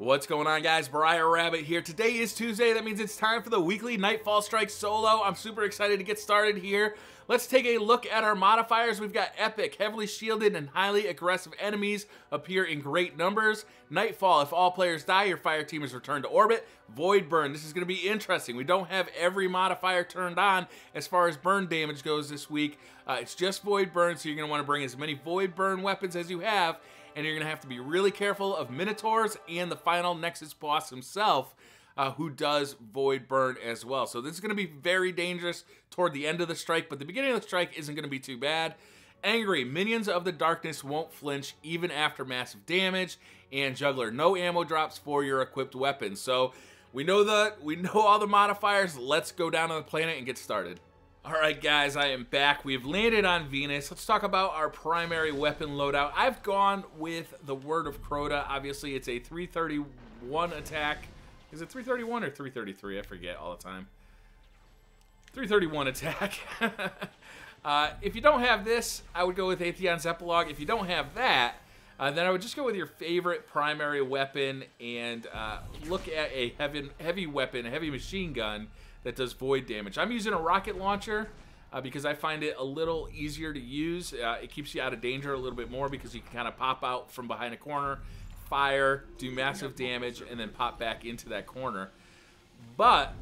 What's going on, guys? Briar Rabbit here. Today is Tuesday. That means it's time for the weekly Nightfall Strike solo. I'm super excited to get started here. Let's take a look at our modifiers. We've got epic, heavily shielded, and highly aggressive enemies appear in great numbers. Nightfall, if all players die, your fire team is returned to orbit. Void burn, this is going to be interesting. We don't have every modifier turned on as far as burn damage goes this week. It's just void burn, so you're going to want to bring as many void burn weapons as you have. And you're going to have to be really careful of Minotaurs and the final Nexus boss himself, who does void burn as well. So this is going to be very dangerous toward the end of the strike, but the beginning of the strike isn't going to be too bad. Angry, minions of the darkness won't flinch even after massive damage. And Juggler, no ammo drops for your equipped weapons. So we know all the modifiers. Let's go down to the planet and get started. Alright guys, I am back. We've landed on Venus. Let's talk about our primary weapon loadout. I've gone with the Word of Crota. Obviously, it's a 331 attack. Is it 331 or 333? I forget all the time. 331 attack. If you don't have this, I would go with Atheon's Epilogue. If you don't have that, then I would just go with your favorite primary weapon and look at a heavy weapon, a heavy machine gun that does void damage. I'm using a rocket launcher because I find it a little easier to use. It keeps you out of danger a little bit more because you can kind of pop out from behind a corner, fire, do massive damage, and then pop back into that corner. But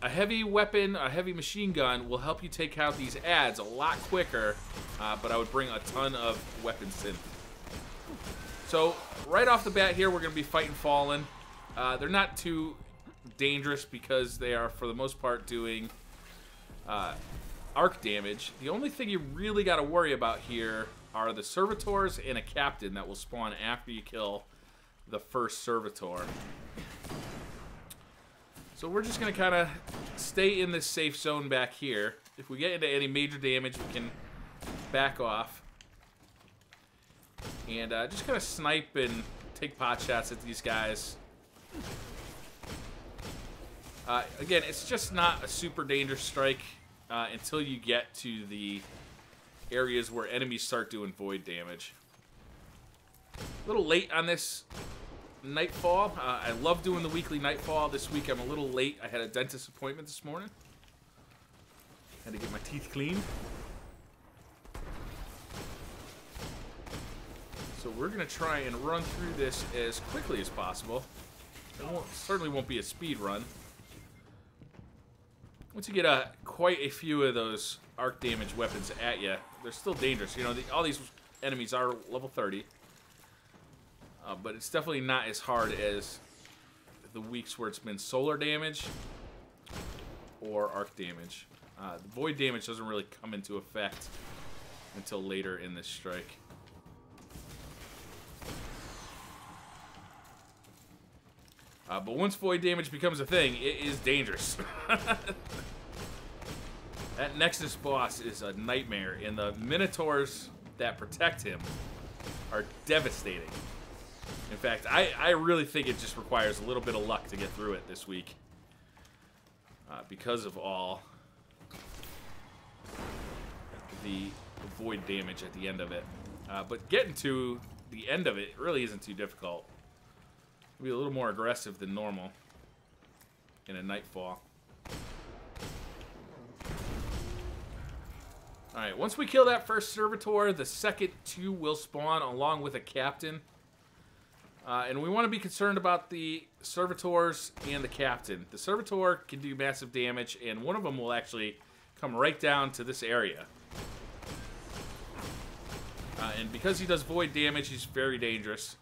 a heavy weapon, a heavy machine gun will help you take out these adds a lot quicker, but I would bring a ton of weapon synth. So right off the bat here, we're going to be fighting Fallen. They're not too dangerous because they are, for the most part, doing arc damage. The only thing you really got to worry about here are the Servators and a Captain that will spawn after you kill the first Servator. So we're just going to kind of stay in this safe zone back here. If we get into any major damage, we can back off. And just kind of snipe and take pot shots at these guys. Again, it's just not a super dangerous strike until you get to the areas where enemies start doing void damage. A little late on this Nightfall. I love doing the weekly Nightfall. This week I'm a little late. I had a dentist appointment this morning. Had to get my teeth cleaned. So we're going to try and run through this as quickly as possible. It certainly won't be a speed run. Once you get quite a few of those arc damage weapons at you, they're still dangerous. You know, all these enemies are level 30. But it's definitely not as hard as the weeks where it's been solar damage or arc damage. The void damage doesn't really come into effect until later in this strike. But once void damage becomes a thing, it is dangerous. That Nexus boss is a nightmare, and the Minotaurs that protect him are devastating. In fact, I really think it just requires a little bit of luck to get through it this week. Because of all the void damage at the end of it. But getting to the end of it really isn't too difficult. It'll be a little more aggressive than normal in a Nightfall. Alright, once we kill that first Servator, the second two will spawn along with a Captain. And we want to be concerned about the Servators and the Captain. The Servator can do massive damage, and one of them will actually come right down to this area. And because he does void damage, he's very dangerous.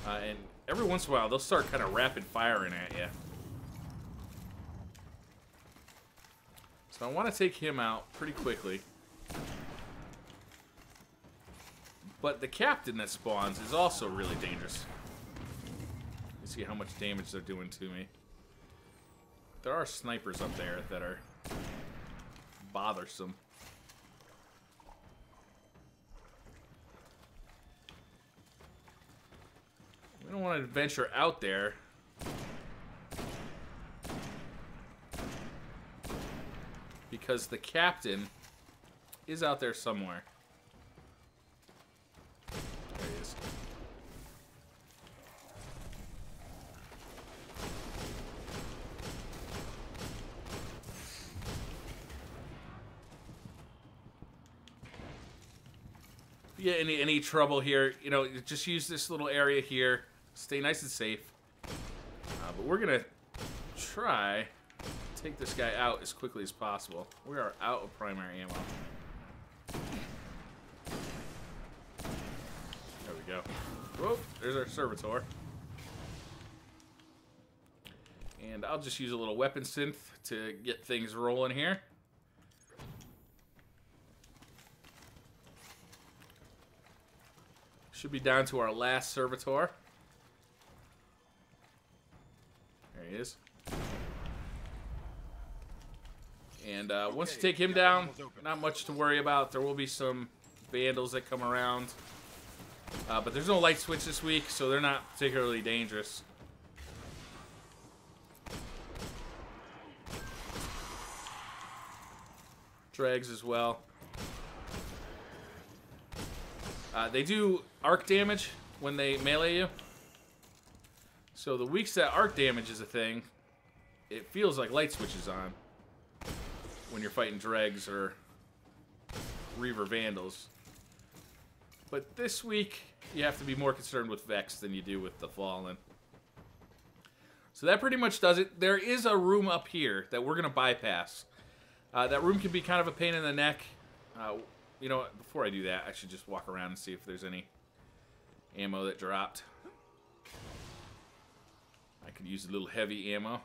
And every once in a while, they'll start kind of rapid firing at you. So I want to take him out pretty quickly. But the Captain that spawns is also really dangerous. You see how much damage they're doing to me. There are snipers up there that are bothersome. We don't want to venture out there. Because the Captain is out there somewhere. There he is. you get any trouble here, you know, just use this little area here. Stay nice and safe. But we're going to try to take this guy out as quickly as possible. We are out of primary ammo. There we go. Whoa, there's our Servator. And I'll just use a little weapon synth to get things rolling here. Should be down to our last Servator. There he is. And once you take him down, not much to worry about. There will be some vandals that come around. But there's no light switch this week, so they're not particularly dangerous. Drags as well. They do arc damage when they melee you. So the weeks that arc damage is a thing, it feels like light switch is on when you're fighting dregs or Reaver Vandals. But this week, you have to be more concerned with Vex than you do with the Fallen. So that pretty much does it. There is a room up here that we're going to bypass. That room can be kind of a pain in the neck. You know what? Before I do that, I should just walk around and see if there's any ammo that dropped. I could use a little heavy ammo.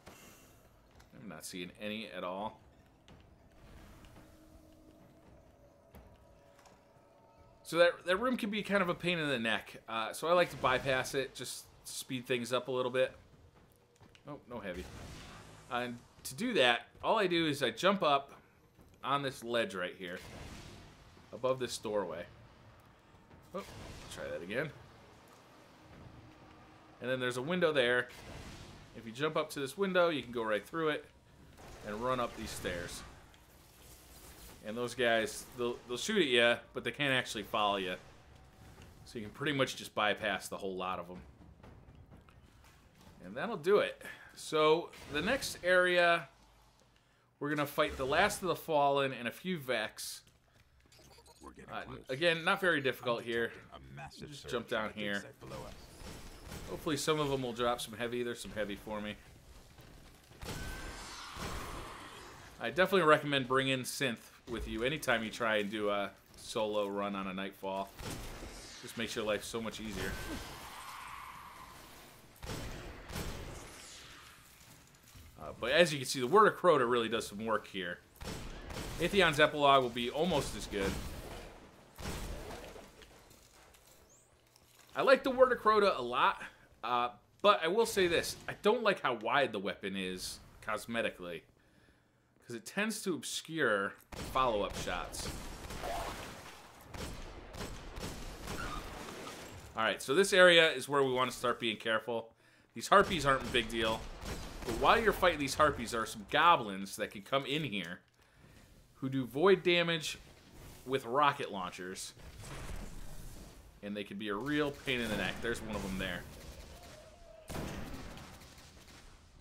I'm not seeing any at all. So that room can be kind of a pain in the neck. So I like to bypass it, just speed things up a little bit. Oh, no heavy. And to do that, all I do is I jump up on this ledge right here, above this doorway. Oh, try that again. And then there's a window there. If you jump up to this window, you can go right through it and run up these stairs. And those guys, they'll shoot at you, but they can't actually follow you. So you can pretty much just bypass the whole lot of them. And that'll do it. So the next area, we're going to fight the last of the Fallen and a few Vex. Again, not very difficult here. Just jump down here. Hopefully some of them will drop some heavy. There's some heavy for me. I definitely recommend bringing Synth with you anytime you try and do a solo run on a Nightfall. Just makes your life so much easier. But as you can see, the Word of Crota really does some work here. Atheon's Epilogue will be almost as good. I like the Word of Crota a lot, but I will say this. I don't like how wide the weapon is cosmetically, because it tends to obscure follow-up shots. Alright, so this area is where we want to start being careful. These harpies aren't a big deal. But while you're fighting these harpies, there are some goblins that can come in here who do void damage with rocket launchers. And they can be a real pain in the neck. There's one of them there.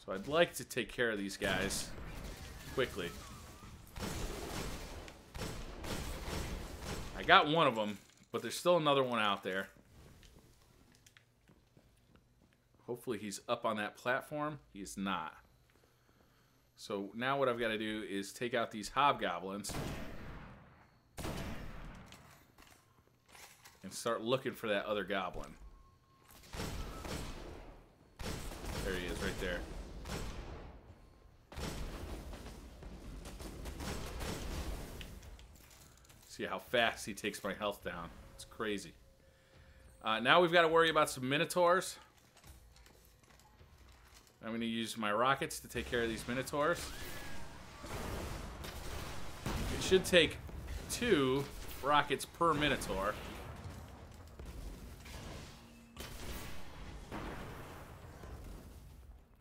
So I'd like to take care of these guys quickly. I got one of them, but there's still another one out there. Hopefully he's up on that platform. He's not. So now what I've got to do is take out these hobgoblins and start looking for that other goblin. There he is right there. See how fast he takes my health down. It's crazy. Now we've got to worry about some Minotaurs. I'm going to use my rockets to take care of these Minotaurs. It should take 2 rockets per Minotaur.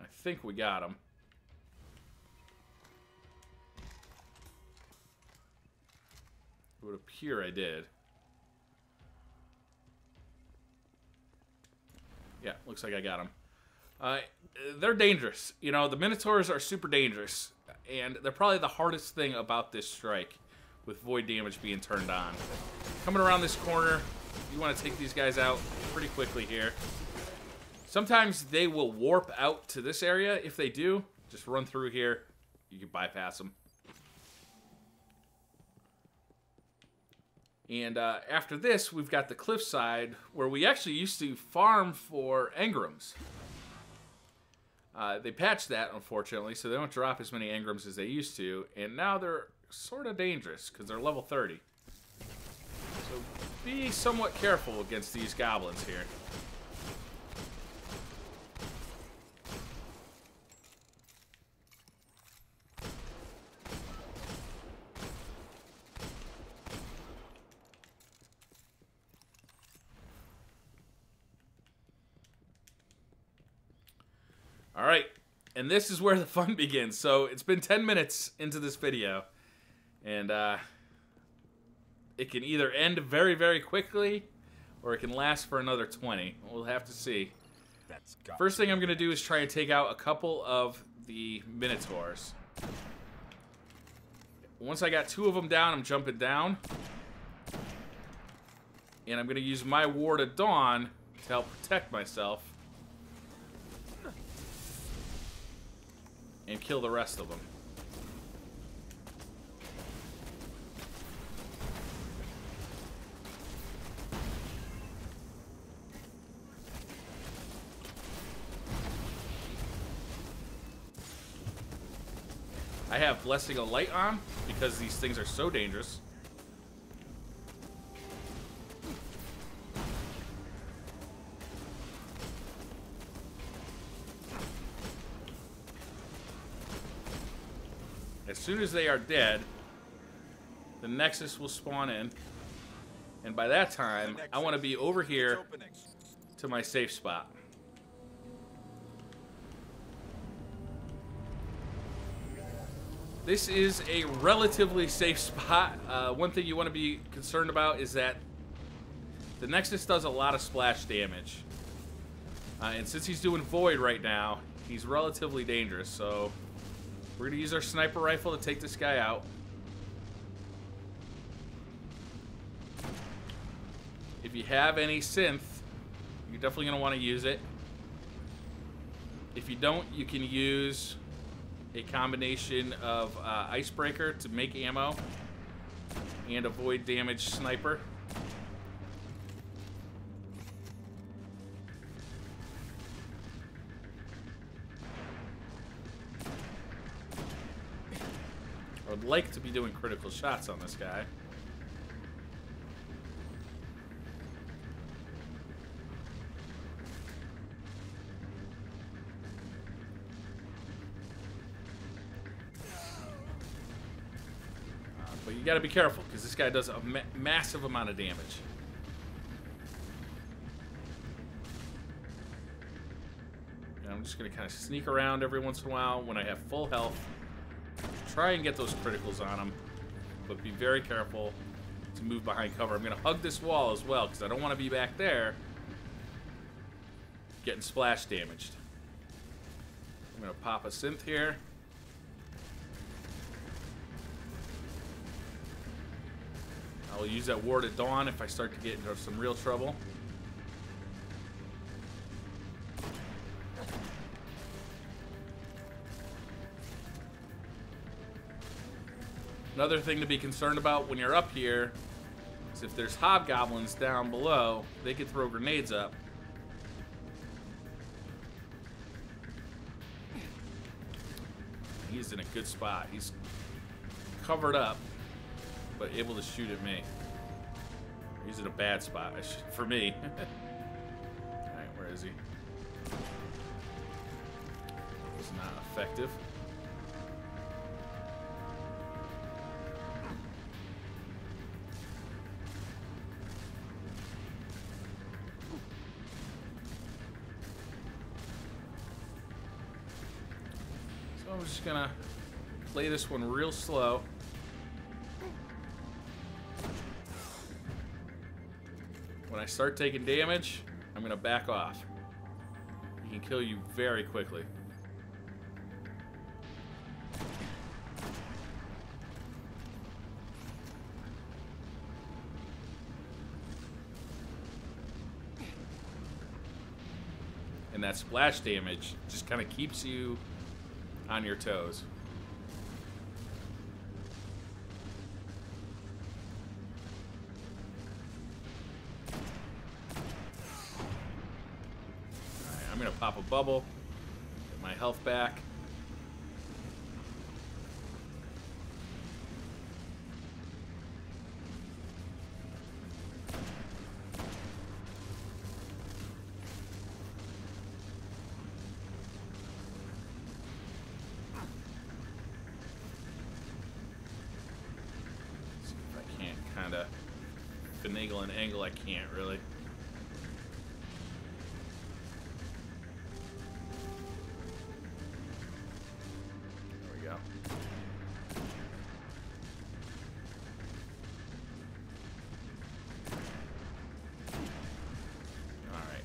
I think we got him. It would appear I did. Yeah, looks like I got him. They're dangerous. You know, the Minotaurs are super dangerous. And they're probably the hardest thing about this strike, with void damage being turned on. coming around this corner, you want to take these guys out pretty quickly here. Sometimes they will warp out to this area. If they do, just run through here. You can bypass them. And after this, we've got the cliffside, where we actually used to farm for engrams. They patched that, unfortunately, so they don't drop as many engrams as they used to. And now they're sort of dangerous, because they're level 30. So be somewhat careful against these goblins here. All right, and this is where the fun begins. So it's been 10 minutes into this video, and it can either end very, very quickly, or it can last for another 20. We'll have to see. First thing I'm going to do is try and take out a couple of the Minotaurs. Once I got 2 of them down, I'm jumping down. And I'm going to use my Ward of Dawn to help protect myself. And kill the rest of them. I have Blessing of Light on because these things are so dangerous. As soon as they are dead, the Nexus will spawn in. And by that time, I want to be over here to my safe spot. This is a relatively safe spot. One thing you want to be concerned about is that the Nexus does a lot of splash damage. And since he's doing Void right now, he's relatively dangerous, so we're going to use our sniper rifle to take this guy out. If you have any synth, you're definitely going to want to use it. If you don't, you can use a combination of Icebreaker to make ammo and avoid damage sniper. I would like to be doing critical shots on this guy. But you gotta be careful, because this guy does a massive amount of damage. And I'm just gonna kind of sneak around every once in a while when I have full health. Try and get those criticals on him, but be very careful to move behind cover. I'm going to hug this wall as well, because I don't want to be back there getting splash damaged. I'm going to pop a synth here. I will use that Ward at Dawn if I start to get into some real trouble. Another thing to be concerned about when you're up here is if there's hobgoblins down below, they can throw grenades up. He's in a good spot. He's covered up, but able to shoot at me. He's in a bad spot for me. Alright, where is he? He's not effective. I'm just gonna play this one real slow. When I start taking damage, I'm gonna back off. He can kill you very quickly. that splash damage just kind of keeps you on your toes. Alright, I'm going to pop a bubble. Get my health back. Finagle an angle I can't really. There we go. Alright.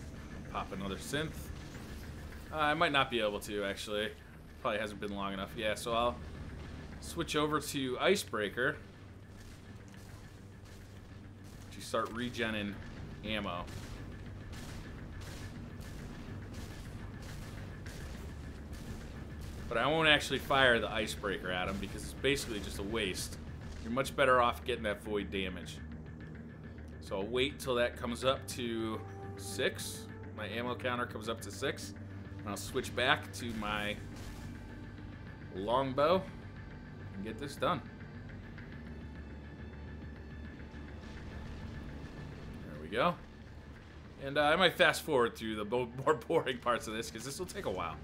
Pop another synth. I might not be able to, actually. Probably hasn't been long enough. Yeah, so I'll switch over to Icebreaker. Start regenning ammo. But I won't actually fire the Icebreaker at him because it's basically just a waste. You're much better off getting that void damage. So I'll wait till that comes up to 6. My ammo counter comes up to 6. And I'll switch back to my longbow and get this done. Go. And I might fast forward through the more boring parts of this because this will take a while.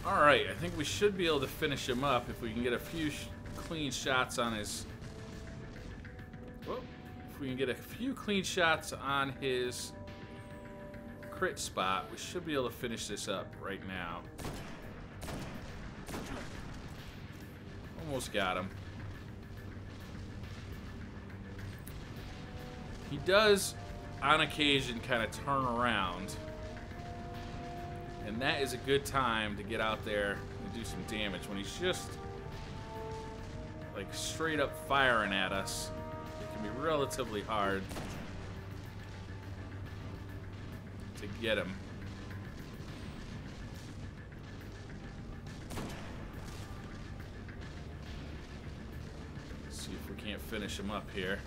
Alright, I think we should be able to finish him up if we can get a few clean shots on his... Whoa. If we can get a few clean shots on his crit spot, we should be able to finish this up right now. Almost got him. He does, on occasion, kind of turn around. And that is a good time to get out there and do some damage. When he's just, like, straight up firing at us, it can be relatively hard to get him. Let's see if we can't finish him up here.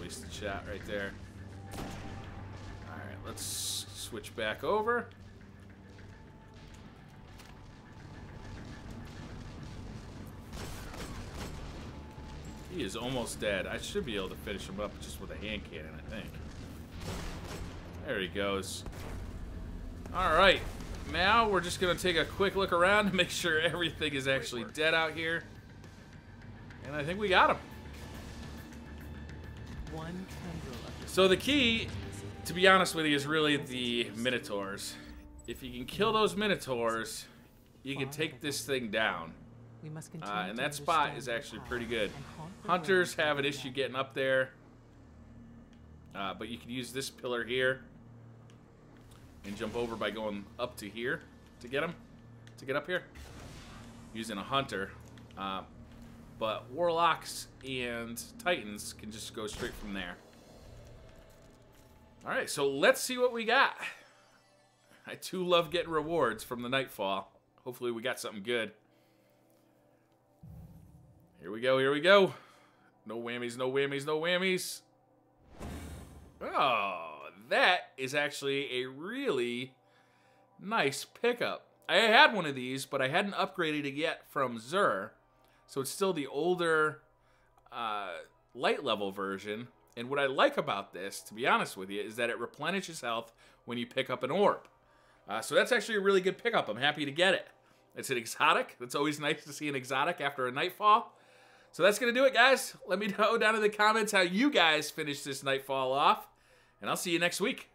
Wasted shot right there. Alright, let's switch back over. He is almost dead. I should be able to finish him up just with a hand cannon, I think. There he goes. Alright, now we're just going to take a quick look around to make sure everything is actually dead out here. And I think we got him. So the key, to be honest with you, is really the Minotaurs. If you can kill those Minotaurs, you can take this thing down. And that spot is actually pretty good. Hunters have an issue getting up there. But you can use this pillar here and jump over by going up to here to get them, to get up here, using a hunter. But Warlocks and Titans can just go straight from there. Alright, so let's see what we got. I too love getting rewards from the Nightfall. Hopefully we got something good. Here we go, here we go. No whammies, no whammies, no whammies. Oh, that is actually a really nice pickup. I had one of these, but I hadn't upgraded it yet from Xur. So it's still the older light level version. And what I like about this, to be honest with you, is that it replenishes health when you pick up an orb. So that's actually a really good pickup. I'm happy to get it. It's an exotic. It's always nice to see an exotic after a Nightfall. So that's going to do it, guys. Let me know down in the comments how you guys finish this Nightfall off. And I'll see you next week.